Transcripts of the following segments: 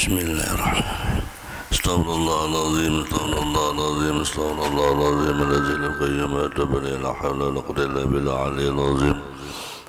Bismillahirrahmanirrahim. Astaghfirullahaladzim, astaghfirullahaladzim, astaghfirullahaladzim, al-azim al-qayyum, at-tabari, la hawla wa la quwwata illa billah al-aliyyil azim.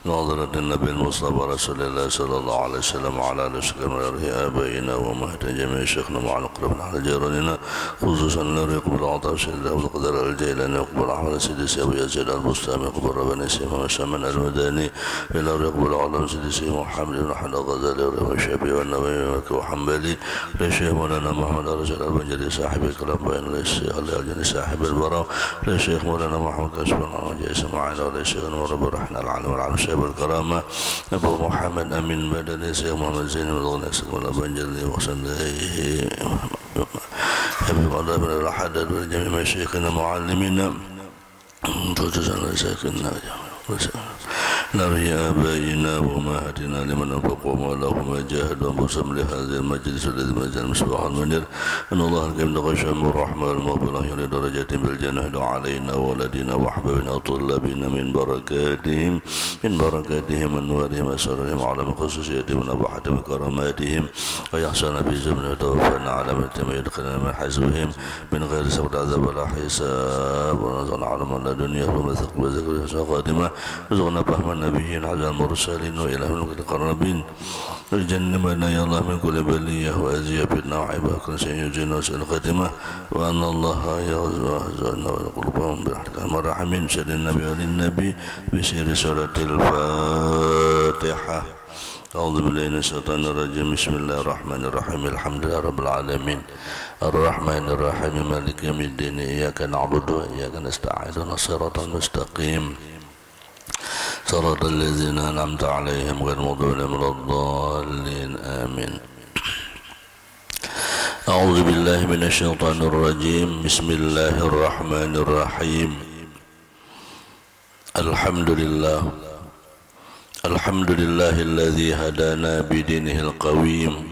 نظرة النبي المصطفى رسول الله صلى الله عليه وسلم وعلى آله وصحبه آبائنا وأمهات جميع شيخنا مع الأقربين على جيراننا خصوصا لا يقبل عطاء سيد أبو القدر الجيلاني يقبل أحمد سيدي سيبو يزيد البستامي يقبل ربنا سيما وسمن المداني إلا يقبل عظم سيدي سيما محمد بن أحمد الغزالي والشافعي والنبوي وحنبلي للشيخ مولانا محمد رسول البنجلي صاحب الكلام بين للشيخ الجلي صاحب البراء للشيخ مولانا محمد كشف العجيز معنا وللشيخ نور الرحمن العالم والعالم بالكرامة أبو محمد أمين بدني سيد محمد زين الغنى سكون البنجلي وصليه حبيب الله بن الحدد والجميع مشايخنا معلمينا خصوصا لساكننا نري آبائنا وأمهاتنا لمن أنفقوا أموالهم وجاهدوا أنفسهم لهذا المجلس الذي مجلس المصباح المنير أن الله الكريم غشم الرحمة والمغفرة يريد درجات بالجنة علينا وولدنا وأحبابنا وطلابنا من بركاتهم أنوارهم أسرارهم على خصوصياتهم ونبحتهم وكراماتهم ويحسن بزمن وتوفنا على من يدخلنا من حزبهم من غير سبب عذاب ولا حساب ونزل على من لا دنيا وما ثقب وذكر خاتمة رزقنا فهم النبيين على المرسلين وإلى من القربين الجنة يا الله من كل بلية وأذية فتنة وعيبة كل شيء يجينا وسائل الخاتمة وأن الله يغزونا وقلوبهم بالحكام الرحمين سيد النبي وللنبي بسير سورة الفاتحة أعوذ بالله من الشيطان الرجيم بسم الله الرحمن الرحيم الحمد لله رب العالمين الرحمن الرحيم مالك يوم الدين إياك نعبد وإياك نستعين الصراط المستقيم صراط الذين أنعمت عليهم غير المغضوب عليهم ولا الضالين آمين. أعوذ بالله من الشيطان الرجيم بسم الله الرحمن الرحيم الحمد لله الذي هدانا بدينه القويم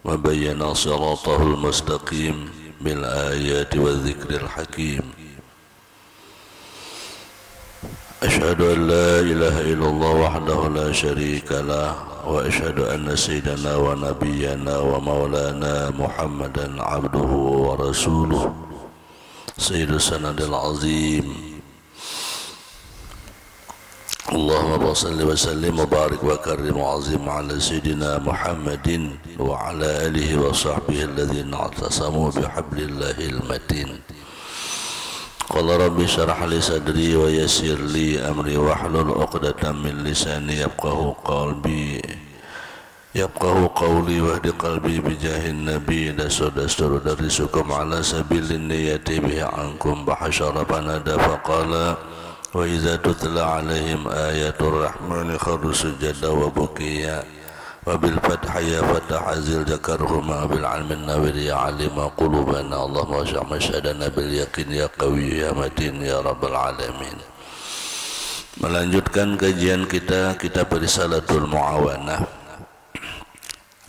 وبين صراطه المستقيم بالآيات والذكر الحكيم. أشهد أن لا إله إلا الله وحده لا شريك له وأشهد أن سيدنا ونبينا ومولانا محمدا عبده ورسوله سيد السند العظيم. اللهم صل وسلم وبارك وكرم وعظم على سيدنا محمد وعلى آله وصحبه الذين اعتصموا بحبل الله المتين. قال رب اشرح لي صدري ويسر لي أمري واحلل عقدة من لساني يفقه قولي واهد قلبي بجاه النبي دستور درسكم على سبيل النية به عنكم بحشر فنادى فقال وإذا تتلى عليهم آيات الرحمن خروا سجدا وبكيا وبالفتح يا فتح زل ذكرهما بالعلم النوير يا علم قلوبنا اللهم اشرح مشهدنا باليقين يا قوي يا متين يا رب العالمين. Melanjutkan kajian kita kitab Risalatul Muawanah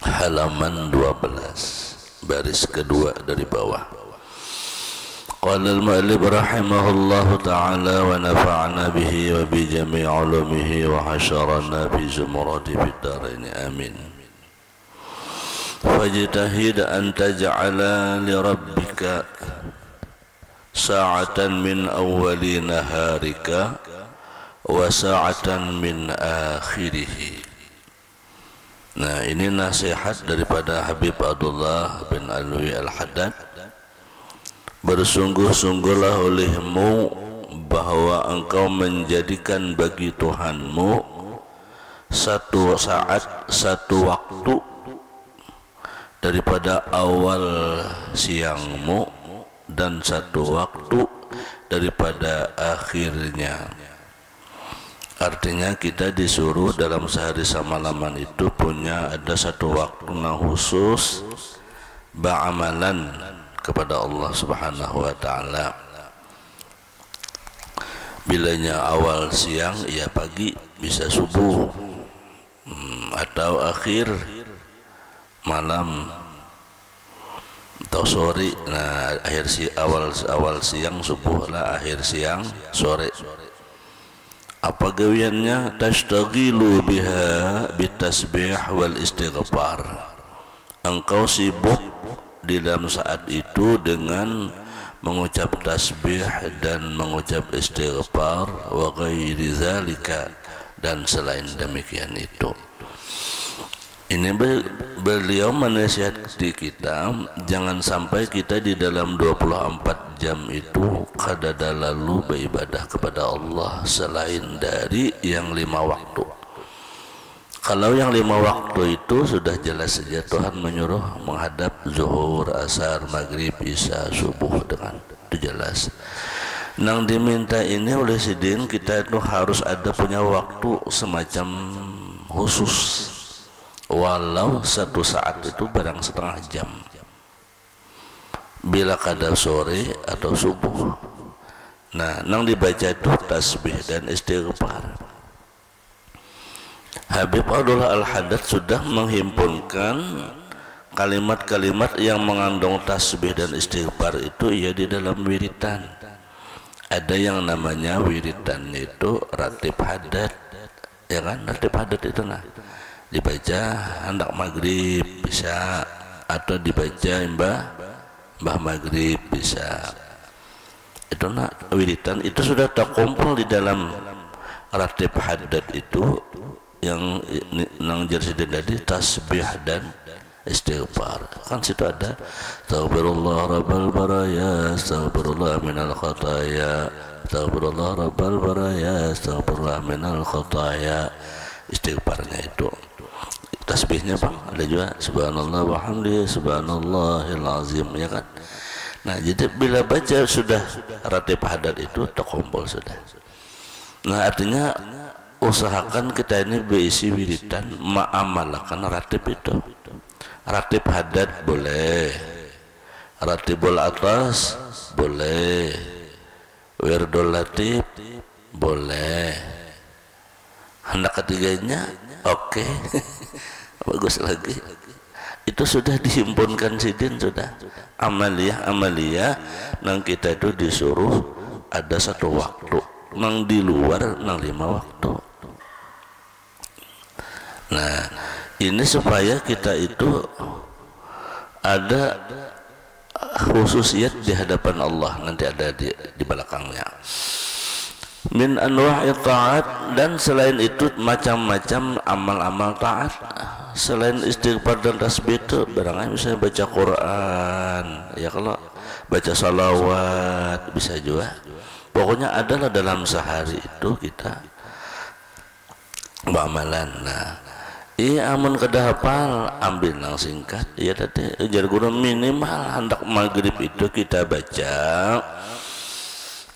halaman 12 baris kedua dari bawah. Qala al-mu'allif rahimahullahu ta'ala wa nafa'na bihi wa bi jami' ulumihi wa hasyarana fi zumurati fid darain amin. Fajtahid an taj'ala li rabbika sa'atan min awwali naharika wa sa'atan min akhirih. Nah, ini nasihat daripada Habib Abdullah bin Alwi Al-Haddad. Bersungguh-sungguhlah olehmu bahwa engkau menjadikan bagi Tuhanmu satu saat, satu waktu daripada awal siangmu dan satu waktu daripada akhirnya. Artinya kita disuruh dalam sehari semalaman itu punya ada satu waktu khusus beramalan kepada Allah Subhanahu wa taala. Bilanya awal siang ya pagi bisa subuh atau akhir malam atau sore. Nah, awal siang subuh lah, akhir siang sore. Apa gawiannya? Tashtaghilu biha bitasbih wal istighfar. engkau sibuk di dalam saat itu dengan mengucap tasbih dan mengucap istighfar wa ghairi zalika, dan selain demikian itu. Ini beliau menasihati kita jangan sampai kita di dalam 24 jam itu kadada lalu beribadah kepada Allah selain dari yang 5 waktu. Kalau yang 5 waktu itu sudah jelas saja Tuhan menyuruh menghadap zuhur, asar, maghrib, isya, subuh, dengan itu jelas. Nang diminta ini oleh sidin kita itu harus ada punya waktu semacam khusus, walau 1 saat itu barang setengah jam, bila kada sore atau subuh. Nah, nang dibaca itu tasbih dan istighfar. Habib Abdullah Al-Haddad sudah menghimpunkan kalimat-kalimat yang mengandung tasbih dan istighfar itu ya di dalam wiritan. Ada yang namanya wiritannya itu ratib hadat, ya kan? Ratib hadat itu nah dibaca hendak maghrib bisa, atau dibaca mbah maghrib bisa. Itu nak wiritan itu sudah terkumpul di dalam ratib hadat itu yang nang jersidin tadi tasbih dan istighfar. Kan situ ada Astaghfirullah rabbal baraya, astaghfirullah minal khataya, astaghfirullah rabbal baraya, astaghfirullah minal khataya. Istighfarnya itu. Tasbihnya Bang ada juga subhanallah walhamdulillah subhanallahil azim, ya kan. Nah, jadi bila baca sudah ratib hadat itu terkumpul sudah. Nah, artinya usahakan kita ini berisi wiridan ma'amalkan ratib itu. Ratib hadat boleh, ratibul atas boleh, wirdul latif boleh, hendak ketiganya oke. Bagus lagi. Itu sudah dihimpunkan sidin sudah. Amaliyah nang kita itu disuruh ada 1 waktu, nang di luar nang 5 waktu. Nah, ini supaya kita itu ada khususiyat di hadapan Allah, nanti ada di belakangnya. Min anwa'i ta'at, dan selain itu macam-macam amal-amal taat. Selain istighfar dan tasbih itu barangkali misalnya baca Quran, ya kalau baca salawat bisa juga. Pokoknya adalah dalam sehari itu kita bamalan. Nah, iya amun kada hafal ambil nang singkat. Ya tadi ujar guru minimal hendak maghrib itu kita baca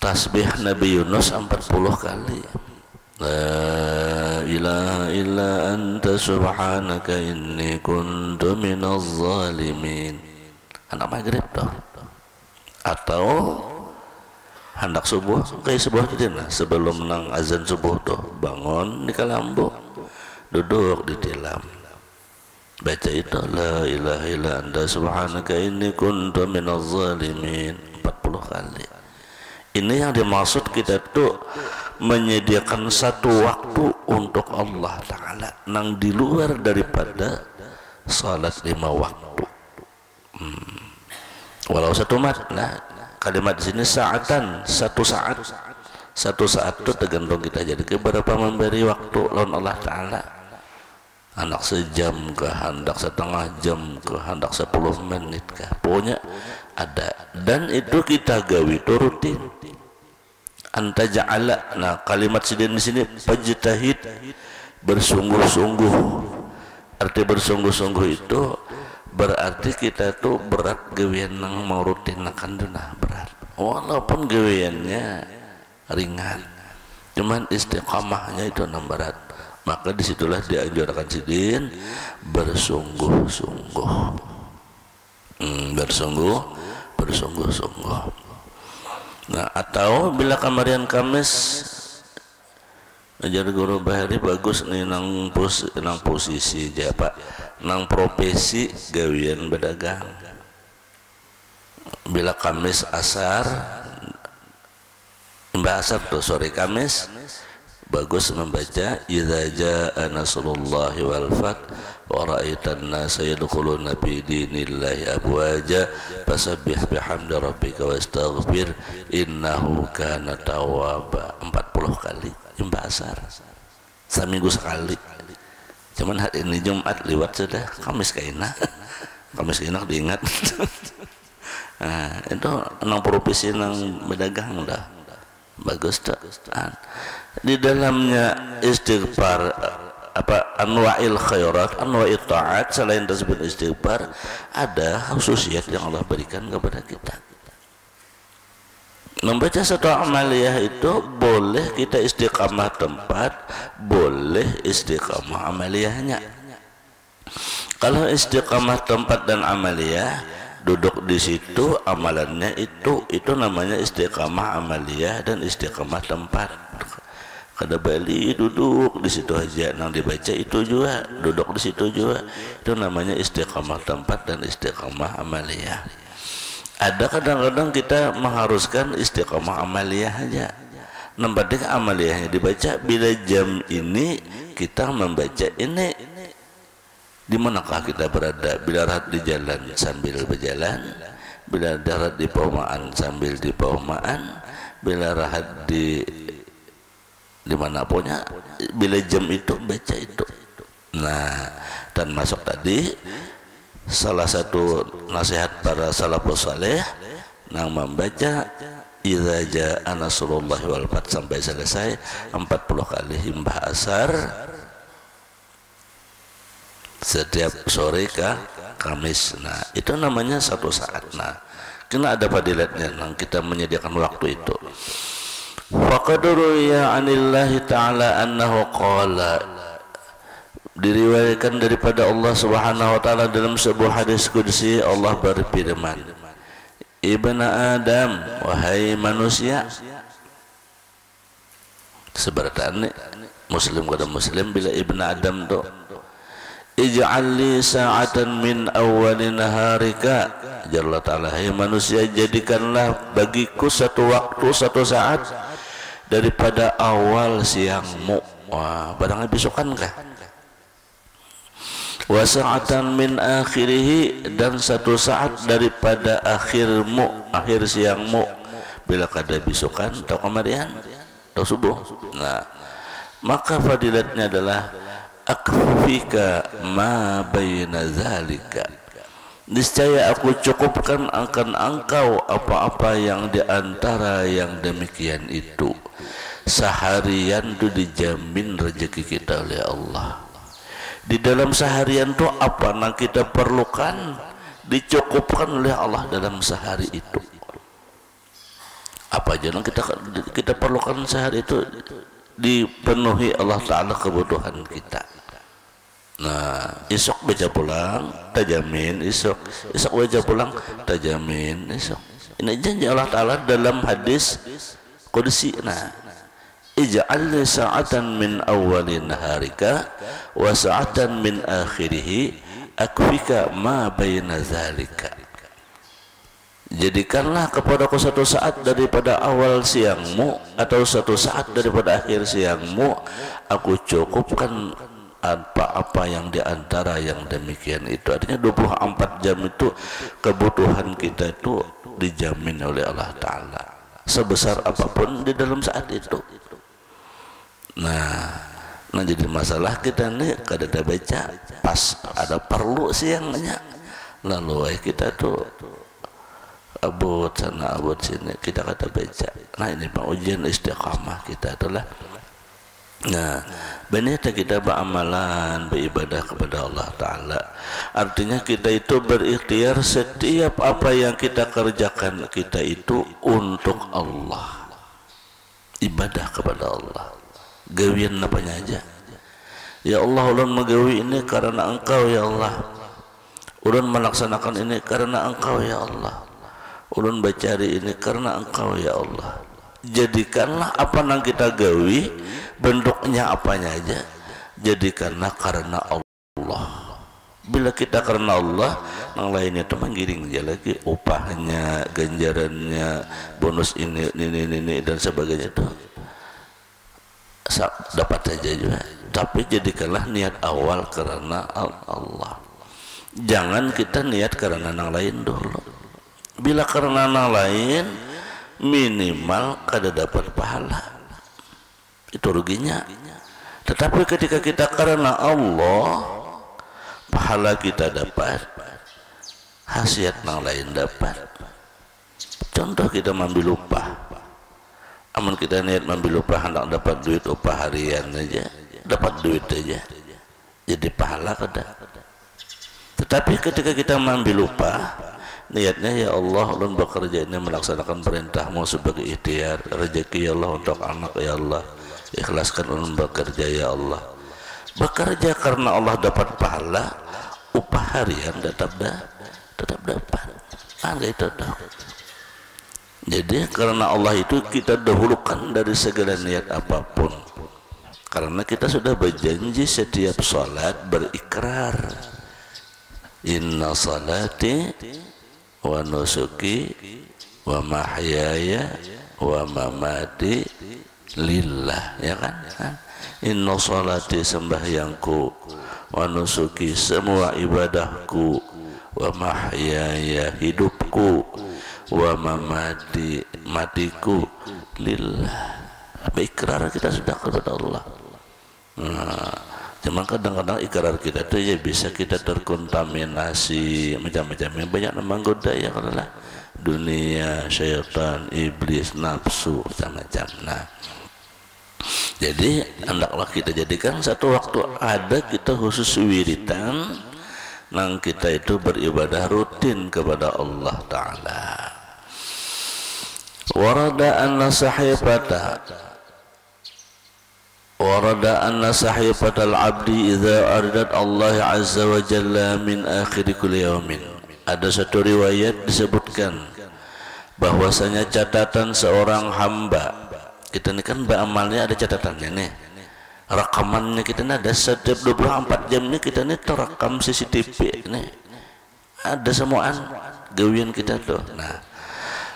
tasbih Nabi Yunus 40 kali. La ilaha illa anta subhanaka inni kuntu minaz zalimin. Hendak maghrib toh. Atau hendak subuh kayak subuh itu nah, sebelum nang azan subuh tuh bangun di kalambu, duduk di tilam, baca itu la ilaha illa anta subhanaka inni kuntu minaz zalimin 40 kali. Ini yang dimaksud kita tuh menyediakan 1 waktu untuk Allah Ta'ala nang di luar daripada salat 5 waktu. Walau 1 mat, nah kalimat di sini saatan, 1 saat. 1 saat itu tergantung kita jadi berapa memberi waktu lawan Allah Ta'ala. Hendak sejam ke, hendak setengah jam ke, hendak 10 menit ke, pokoknya ada. Dan itu kita gawi itu rutin. Anta ja'ala, nah kalimat sidin di sini fajtahid, bersungguh-sungguh. Arti bersungguh-sungguh itu berarti kita tuh berat gawian nang mau rutin akan dunah berat, walaupun gawiannya ringan, cuman istiqamahnya itu nang berat. Maka disitulah dianjurkan sidin bersungguh-sungguh, bersungguh-sungguh. Nah, atau bila kamarian Kamis ajar guru Bahari bagus nih nang posisi aja Pak, nang profesi gawian berdagang. Bila Kamis asar, mbak asar tuh sore Kamis bagus membaca idza jaa nasrullahi wal fath wa ra'aitan nasa yadkhuluna fi dinillahi afwaja fasabbih bihamdi rabbika wastaghfir innahu kana tawwaba. 40 kali jumpa asar seminggu sekali. Cuman hari ini Jumat lewat sudah, Kamis kaina Kamis kaina diingat. Nah, itu 60 pisi nang berdagang dah bagus tak. Di dalamnya istighfar apa anwa'il khairat, anwa'il ta'at, selain tersebut istighfar ada khususiyat yang Allah berikan kepada kita. Membaca satu amaliyah itu boleh kita istiqamah tempat, boleh istiqamah amaliyahnya. Kalau istiqamah tempat dan amaliyah, duduk di situ amalannya itu namanya istiqamah amaliyah dan istiqamah tempat. Kada bali duduk di situ aja, nang dibaca itu juga duduk di situ juga, itu namanya istiqamah tempat dan istiqamah amaliyah. Ada kadang-kadang kita mengharuskan istiqamah amaliyah aja. Nampaknya amaliyahnya dibaca bila jam ini kita membaca ini. Di manakah kita berada? Bila rahat di jalan sambil berjalan, bila darat di paumaan sambil di paumaan, bila rahat di mana punya, bila jam itu baca itu. Nah, dan masuk tadi salah satu nasihat para salafus saleh yang membaca idza jaa nasrullahi wal fath sampai selesai 40 kali himbah asar setiap sore ke Kamis. Nah, itu namanya satu saat. Nah, kena ada fadilatnya yang kita menyediakan waktu itu. Faqad ruwiya 'anillahi ta'ala annahu qala, diriwayatkan daripada Allah Subhanahu wa taala dalam sebuah hadis qudsi, Allah berfirman, Ibnu Adam, wahai manusia. Seberatan muslim kepada muslim bila Ibnu Adam tu ij'al li sa'atan min awwali naharika, jalla ta'ala, hai manusia, jadikanlah bagiku satu waktu, satu saat daripada awal siangmu. Wah, barangnya besokan kah? Wa sa'atan min akhirihi, dan satu saat daripada akhirmu, akhir siangmu, bila kada besokan atau kemarian atau subuh. Nah, maka fadilatnya adalah akfika ma baina zalika, niscaya aku cukupkan akan engkau apa-apa yang diantara yang demikian itu. Seharian itu dijamin rezeki kita oleh Allah. Di dalam seharian itu apa yang kita perlukan dicukupkan oleh Allah dalam sehari itu. Apa aja yang kita perlukan sehari itu dipenuhi Allah Ta'ala kebutuhan kita. Nah, esok baca pulang tajamin, esok baca pulang tajamin, esok. Ini janji Allah Ta'ala dalam hadis qudsi. Nah, ij'al li sa'atan min awwali naharika wa sa'atan min akhirih akfika ma baina zalika. Jadikanlah kepadaku satu saat daripada awal siangmu atau satu saat daripada akhir siangmu, aku cukupkan apa-apa yang diantara yang demikian itu. Artinya 24 jam itu kebutuhan kita itu dijamin oleh Allah Ta'ala sebesar apapun di dalam saat itu. Nah jadi masalah kita nih kada ada baca pas ada perlu siangnya, lalu kita tuh abut sana abut sini kita kata baca. Nah, ini pengujian istiqamah kita itulah. Nah, benar kita beramalan, beribadah kepada Allah Ta'ala. Artinya kita itu berikhtiar setiap apa yang kita kerjakan kita itu untuk Allah, ibadah kepada Allah. Gawian apanya aja, ya Allah, ulun magawi ini karena Engkau ya Allah, ulun melaksanakan ini karena Engkau ya Allah, ulun bacari ini karena Engkau ya Allah. Jadikanlah apa yang kita gawi, bentuknya apanya aja, jadikanlah karena Allah. Bila kita karena Allah, yang lainnya itu menggiring dia lagi, upahnya, ganjarannya, bonus ini dan sebagainya itu dapat saja juga. tapi jadikanlah niat awal karena Allah. Jangan kita niat karena yang lain dulu. Bila karena yang lain, minimal kada dapat pahala, itu ruginya. Tetapi ketika kita karena Allah, pahala kita dapat, khasiat yang lain dapat. Contoh kita ambil upah, amun kita niat ambil upah hendak dapat duit upah harian aja, dapat duit aja, jadi pahala kada. Tetapi ketika kita mengambil upah, niatnya ya Allah, ulun bekerja ini melaksanakan perintahmu sebagai ikhtiar, rezeki ya Allah untuk anak ya Allah, ikhlaskan ulun bekerja ya Allah. Bekerja karena Allah dapat pahala, upah harian tetap dapat. Itu tahu. Jadi karena Allah itu kita dahulukan dari segala niat apapun. Karena kita sudah berjanji setiap salat berikrar, inna salati wa nusuki wa mahyaya wa mamati lillah, ya kan? Inna salati sembahyangku, wa nusuki semua ibadahku, wa mahyaya hidupku, wa mamati matiku lillah. Ikrar kita sudah kepada Allah. Cuman kadang-kadang ikrar kita itu ya bisa kita terkontaminasi macam-macam yang banyak menggoda ya, karena dunia, syaitan, iblis, nafsu, macam-macam. Nah, jadi hendaklah kita jadikan satu waktu ada kita khusus wiridan, nang kita itu beribadah rutin kepada Allah Ta'ala. Warada anna sahifatal abdi idza aradat Allah azza wa jalla min akhir kulli yaumin. Ada satu riwayat disebutkan bahwasanya catatan seorang hamba, kita ini kan beramalnya ada catatannya nih, rekamannya kita ini ada setiap 24 jam ini kita ini terekam CCTV nih, ada semuaan gawian kita tuh. Nah,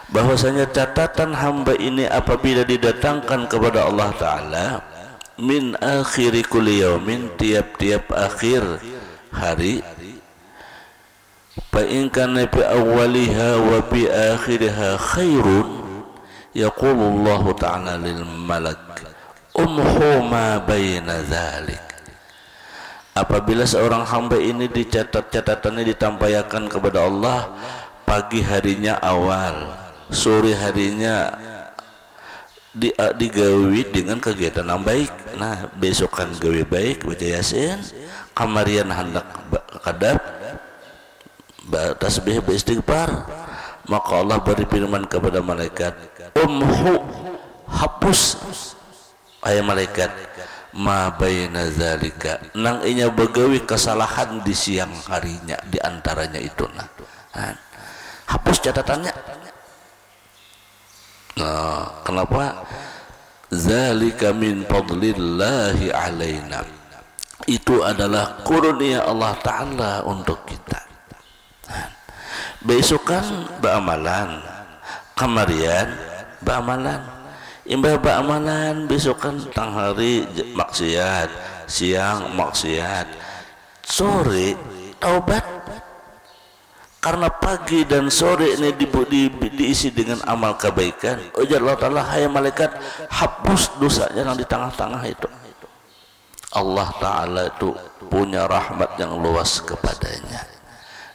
bahwasanya catatan hamba ini apabila didatangkan kepada Allah Ta'ala min akhiri kulli yaumin, tiap-tiap akhir hari, fa in kana fi awwaliha wa fi akhiriha khairun, yaqulu Allah Ta'ala lil malak umhu ma baina dzalik. Apabila seorang hamba ini dicatat, catatannya ditampaykan kepada Allah, pagi harinya awal, sore harinya digawi dengan kegiatan yang baik. Nah, besokan gawe baik, baca yasin, kamarian hendak kadap tasbih beristighfar, maka Allah beri firman kepada malaikat, umhu, hapus ayat malaikat, ma baina zalika, nang inya begawi kesalahan di siang harinya, di antaranya itu. Nah, hapus catatannya. Nah, kenapa? Zalika min fadlillahi alaina. Itu adalah karunia Allah Ta'ala untuk kita. Nah, besokan beramalan, kamarian beramalan, imbah beramalan, besokan tang hari maksiat, siang maksiat, sore taubat. Karena pagi dan sore ini diisi dengan amal kebaikan, ujar Allah Ta'ala, hai malaikat, hapus dosanya yang di tengah-tengah itu. Allah Ta'ala itu punya rahmat yang luas kepadanya.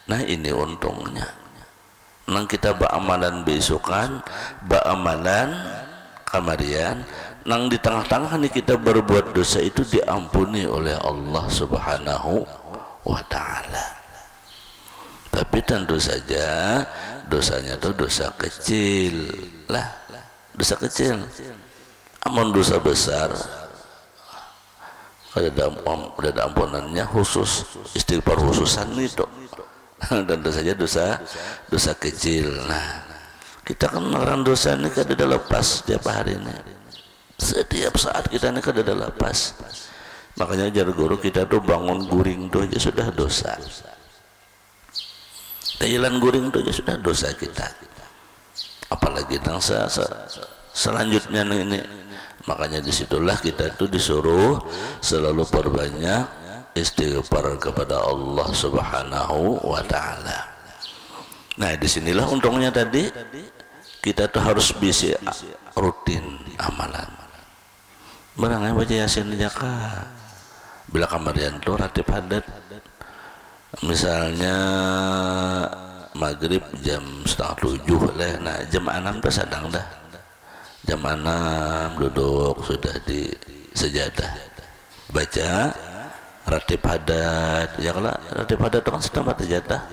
Nah, ini untungnya. Nang kita beramalan besokan, beramalan kamarian, nang di tengah-tengah ini kita berbuat dosa, itu diampuni oleh Allah Subhanahu wa Ta'ala. Tapi tentu saja dosanya itu dosa kecil lah, dosa kecil. Amun dosa besar ada ampunannya khusus, istighfar khususan itu. Tentu saja dosa kecil. Nah, kita kan orang dosa ini kan ada lepas setiap hari ini, setiap saat kita ini kan ada lepas. Makanya jar guru kita tuh bangun guring tuh aja sudah dosa. Jalan guring itu aja sudah dosa kita, apalagi nang selanjutnya ini. Makanya disitulah kita itu disuruh selalu perbanyak istighfar kepada Allah Subhanahu wa Ta'ala. Nah, disinilah untungnya tadi kita tuh harus bisa rutin amalan. Barangnya baca Yasin jaka. Bila kamarian tuh ratib hadat. Misalnya maghrib jam 6:30 lah. Nah, jam 6 tuh sadang dah. Jam 6 duduk sudah di sejadah. Baca ratib hadat. Ya kalau ratib hadat itu kan sedang sejadah.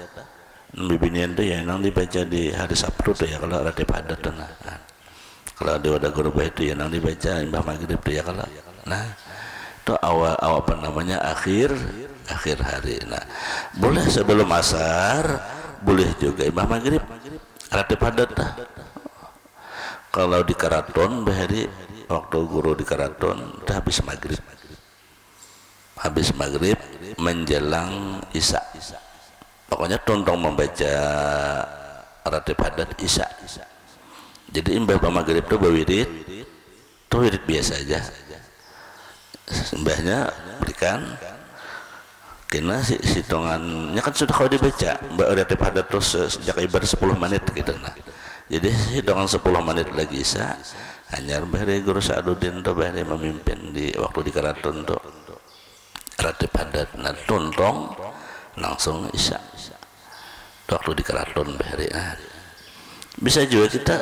Bibinian tuh ya nang dibaca di hari Sabtu tuh ya kalau ratib hadat tuh. Nah, kalau di wadah guru itu ya nang dibaca imbah maghrib tuh ya kalau. Nah, itu awal apa namanya akhir hari. Nah, boleh sebelum asar, boleh juga imbah maghrib ratib hadat dah. Kalau di keraton bahari waktu guru di keraton udah habis maghrib menjelang isya. Pokoknya tontong membaca ratib hadat isya. Jadi imbah maghrib itu berwirid, itu wirid biasa aja. Mbahnya berikan, karena hitungannya kan sudah kalau dibaca mbak ratib hadat terus sejak ibadah 10 menit gitu. Nah, jadi hitungan 10 menit lagi isya. Hanya bahari Guru Sa'aduddin tuh bahari memimpin di waktu di keraton tuh ratib hadat. Nah, tontong langsung isya waktu di keraton bahari. Nah, bisa juga kita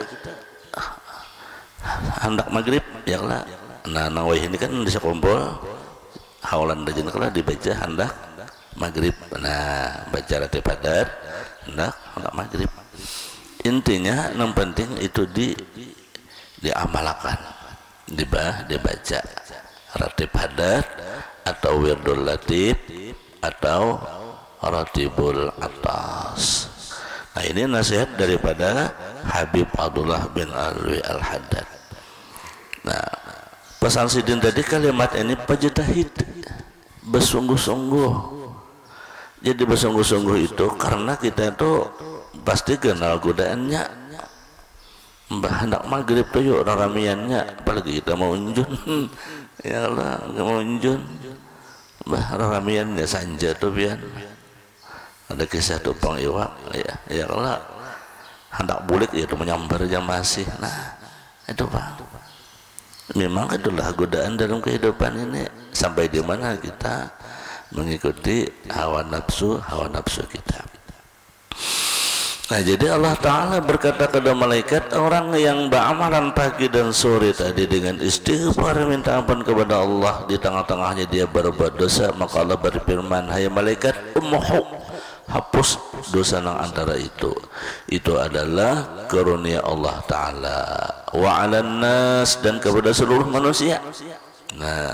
hendak maghrib ya lah. Nah, nawai ini kan bisa kumpul hawalan dajin kala dibaca hendak maghrib. Nah, baca ratib hadat hendak maghrib. Intinya yang penting itu diamalkan, dibaca ratib hadat atau wirdul latif atau ratibul atas. Nah, ini nasihat daripada Habib Abdullah bin Alwi Al-Haddad. Nah, pesan Sidin tadi kalimat ini pajitahid, bersungguh-sungguh. Jadi bersungguh-sungguh itu karena kita itu pasti kenal godaannya. Mbah hendak maghrib tuh yuk ramiannya, apalagi kita mau unjun. Ya Allah, nggak mau unjun. Mbah ramiannya sanja tuh pian. Ada kisah tupang iwak, ya kalau hendak bulik itu menyambar jam masih. Nah, itu Pak. Memang itulah godaan dalam kehidupan ini. Sampai di mana kita mengikuti hawa nafsu kita. Nah, jadi Allah Ta'ala berkata kepada malaikat, orang yang beramalan pagi dan sore tadi dengan istighfar minta ampun kepada Allah, di tengah-tengahnya dia berbuat dosa, maka Allah berfirman, hai malaikat, hapus dosa yang antara itu adalah karunia Allah Ta'ala wa 'alan nas, dan kepada seluruh manusia. Nah,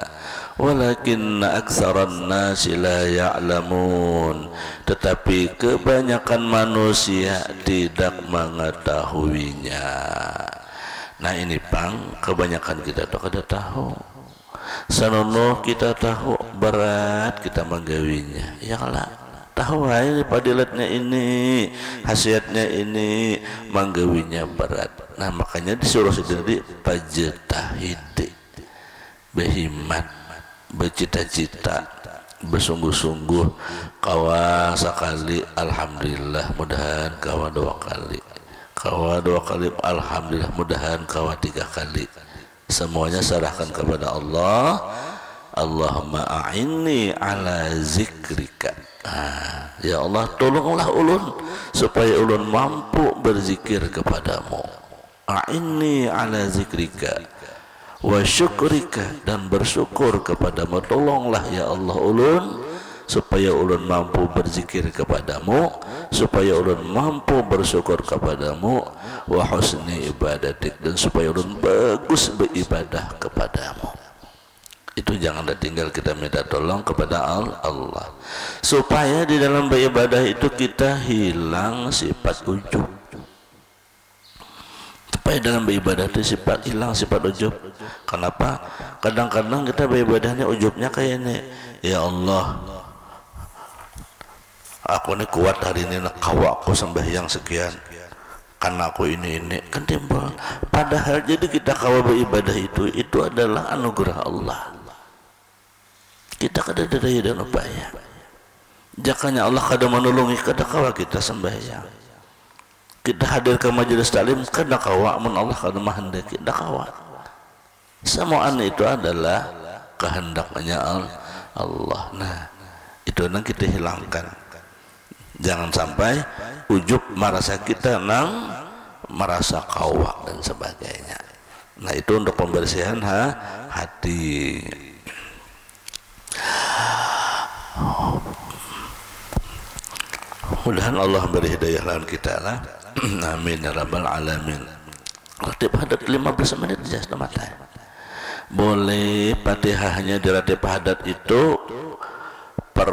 walakinna aktsaran nasi la ya'lamun, tetapi kebanyakan manusia tidak mengetahuinya. Nah, ini Pang, kebanyakan kita tuh kada tahu. Sanono kita tahu berat kita menggawinya. Ya lah, tahu ini padilatnya ini, khasiatnya ini, menggawinya berat. Nah, makanya disuruh sendiri pajitahid, berhimmat, bercita-cita, bersungguh-sungguh. Kawa sekali alhamdulillah, mudahan kawa 2 kali, kawa 2 kali alhamdulillah, mudahan kawa 3 kali. Semuanya serahkan kepada Allah. Allahumma a'inni ala zikrika. Ya Allah, tolonglah ulun supaya ulun mampu berzikir kepadamu. A'inni ala zikrika wa syukrika, dan bersyukur kepadamu. Tolonglah ya Allah ulun supaya ulun mampu berzikir kepadamu, supaya ulun mampu bersyukur kepadamu, wa husni ibadatik, dan supaya ulun bagus beribadah kepadamu. Itu jangan tinggal kita minta tolong kepada Allah, supaya di dalam beribadah itu kita hilang sifat ujub. Supaya dalam beribadah itu hilang sifat ujub. Kenapa? Kadang-kadang kita beribadahnya ujubnya kayak ini, ya Allah, aku ini kuat hari ini, kawa aku sembahyang sekian, karena aku ini kan timbul. Padahal jadi kita kawa beribadah itu adalah anugerah Allah. Kita kada daya dan upaya. Jakanya Allah kada menolongi kada kawa kita sembahyang. Kita hadir ke majelis taklim kada kawa mun Allah kada mahendaki kada kawa. Semuanya itu adalah kehendaknya Allah. Nah, itu yang kita hilangkan. Jangan sampai ujub merasa kita merasa kawak dan sebagainya. Nah, itu untuk pembersihan hati. Mudah-mudahan Allah beri hidayah lawan kita lah. Amin ya rabbal alamin. Ratib hadat 15 menit saja mata. Boleh Fatihahnya diratib hadat itu per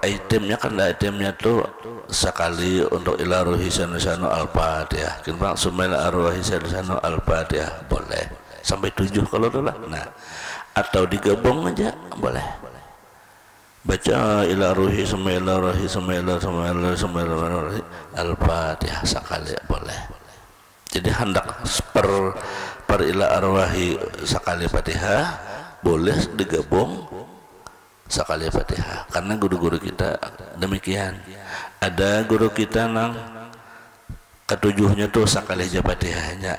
itemnya, kan itemnya tuh sekali untuk ila ruhi sanusanu al-fatihah, kita sumail arwahi sanusanu al-fatihah boleh sampai 7 kalau dulu. Nah, atau digabung aja boleh, baca ila ruhi sumail arwahi sumail al-fatihah sekali boleh. Jadi hendak per ila arwahi sekali fatihah boleh digabung sekali fatihah, karena guru-guru kita demikian. Ada guru kita nang ketujuhnya tuh sekali aja fatihahnya,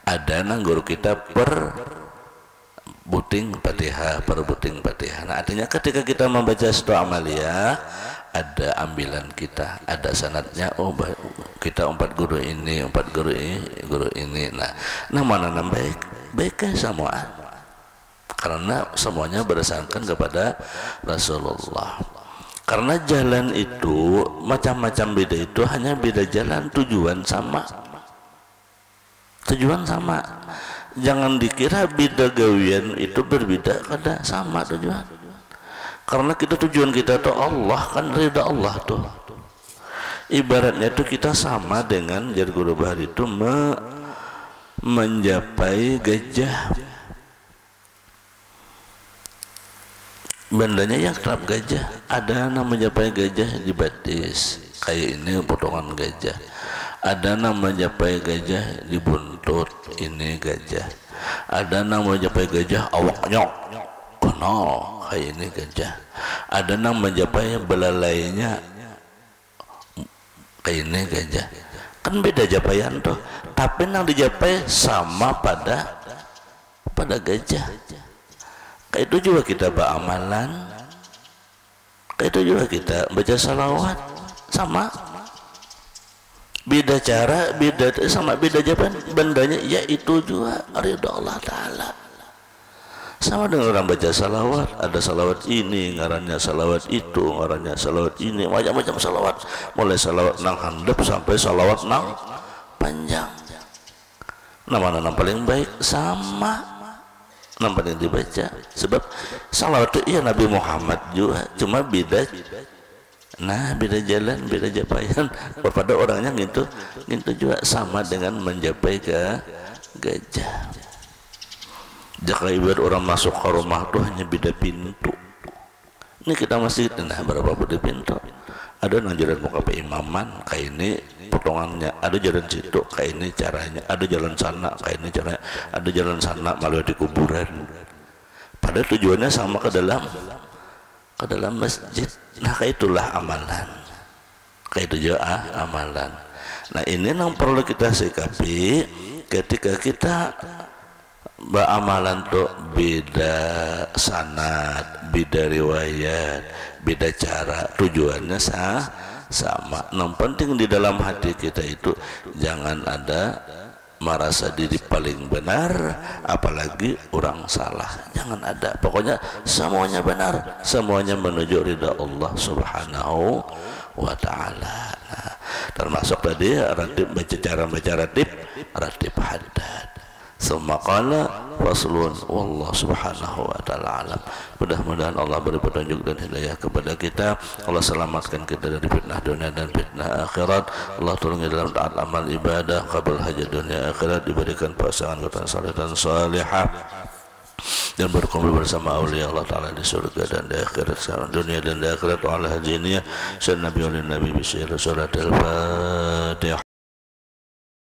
ada nang guru kita per buting fatihah. Nah, artinya ketika kita membaca satu amalia ada ambilan kita, ada sanadnya. Oh, kita 4 guru ini, 4 guru ini. Nah mana baik semua, karena semuanya berdasarkan kepada Rasulullah. Karena jalan itu macam-macam beda, itu hanya beda jalan, tujuan sama. Jangan dikira beda gawian itu berbeda, kada sama tujuan. Karena tujuan kita tuh Allah, kan ridha Allah tuh. Ibaratnya tuh kita sama dengan jadi guru bahari itu mencapai gajah. Bandanya yang kelap gajah, ada namanya mencapai gajah di batis kayak ini potongan gajah, ada namanya mencapai gajah di buntut ini gajah, ada namanya mencapai gajah awaknya kenal kayak ini gajah, ada namanya mencapai belalainya kayak ini gajah. Kan beda japaian tuh, tapi yang dijapai sama pada gajah. Kayak itu juga kita beramalan, kayak itu juga kita baca salawat, sama beda cara, beda sama beda jawaban, bandanya ya itu juga ridha Allah Ta'ala. Sama dengan orang baca salawat, ada salawat ini ngarannya salawat itu, ngarannya salawat ini, macam-macam salawat, mulai salawat nang handap sampai salawat nang panjang. Nah, mana yang paling baik? Sama nampak yang dibaca, sebab salawat itu iya Nabi Muhammad juga, cuma beda. Nah, beda jalan, beda japaian. Pada orangnya gitu juga sama dengan mencapai ke gajah. Jika ibarat orang masuk ke rumah tuh hanya beda pintu. Ini kita masih nah berapa beda pintu? Ada yang jalan muka pe imaman kayak ini potongannya, ada jalan situ kayak ini caranya, ada jalan sana kayak ini caranya, ada jalan sana malah di kuburan. Pada tujuannya sama ke dalam masjid. Nah, kayak itulah amalan, kayak itu juga amalan. Nah, ini yang perlu kita sikapi ketika kita beramalan tuh beda sanad, beda riwayat, beda cara, tujuannya sama. Yang penting di dalam hati kita itu jangan ada merasa diri paling benar, apalagi orang salah. Jangan ada. Pokoknya semuanya benar, semuanya menuju ridha Allah Subhanahu wa Ta'ala. Nah, termasuk tadi ratib, baca ratib haddad. Summa qala faslun wallahu subhanahu wa ta'ala alam. Mudah-mudahan Allah beri petunjuk dan hidayah kepada kita. Allah selamatkan kita dari fitnah dunia dan fitnah akhirat. Allah tolongi dalam taat amal ibadah, qabul hajat dunia akhirat, diberikan pasangan keturunan saleh dan salihah, dan berkumpul bersama aulia Allah Ta'ala di surga dan di akhirat, dunia dan di akhirat. Wa ala hadiniyah sallallahu nabi wa nabi bi sirri salatul fatihah.